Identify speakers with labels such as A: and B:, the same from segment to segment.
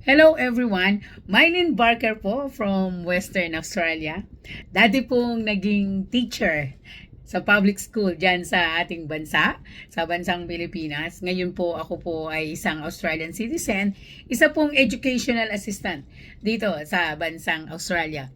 A: Hello everyone! Mylene Barker po from Western Australia. Dati pong naging teacher sa public school dyan sa ating bansa, sa bansang Pilipinas. Ngayon po ako po ay isang Australian citizen, isa pong educational assistant dito sa bansang Australia.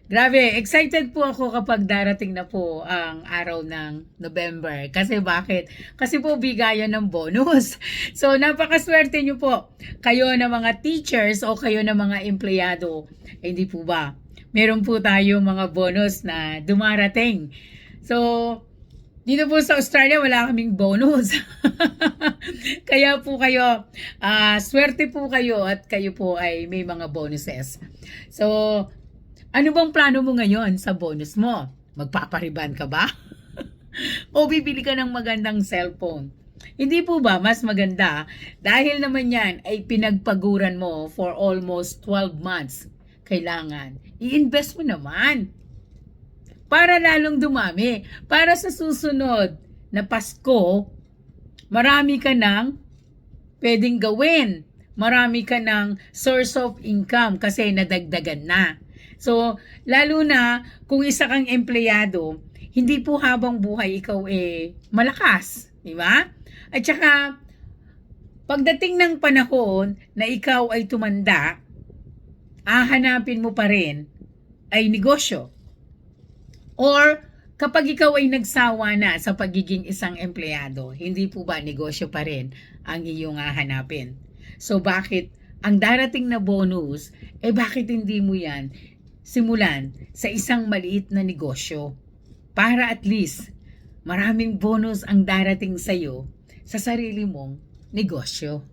A: Grabe, excited po ako kapag darating na po ang araw ng November. Kasi bakit? Kasi po bigayan ng bonus. So napakaswerte nyo po. Kayo na mga teachers o kayo na mga empleyado. Hindi po ba? Meron po tayong mga bonus na dumarating. So, dito po sa Australia, wala kaming bonus. Kaya po kayo, swerte po kayo at kayo po ay may mga bonuses. So, ano bang plano mo ngayon sa bonus mo? Magpapariban ka ba? O bibili ka ng magandang cellphone? Hindi po ba mas maganda dahil naman yan ay pinagpaguran mo for almost 12 months? Kailangan, i-invest mo naman para lalong dumami. Para sa susunod na Pasko, marami ka ng pwedeng gawin. Marami ka ng source of income kasi nadagdagan na. So, lalo na kung isa kang empleyado, hindi po habang buhay ikaw malakas, di ba? At saka, pagdating ng panahon na ikaw ay tumanda, hahanapin mo pa rin ay negosyo. Or, kapag ikaw ay nagsawa na sa pagiging isang empleyado, hindi po ba negosyo pa rin ang iyong hahanapin? So, bakit ang darating na bonus, bakit hindi mo yan simulan sa isang maliit na negosyo para at least maraming bonus ang darating sa'yo sa sarili mong negosyo?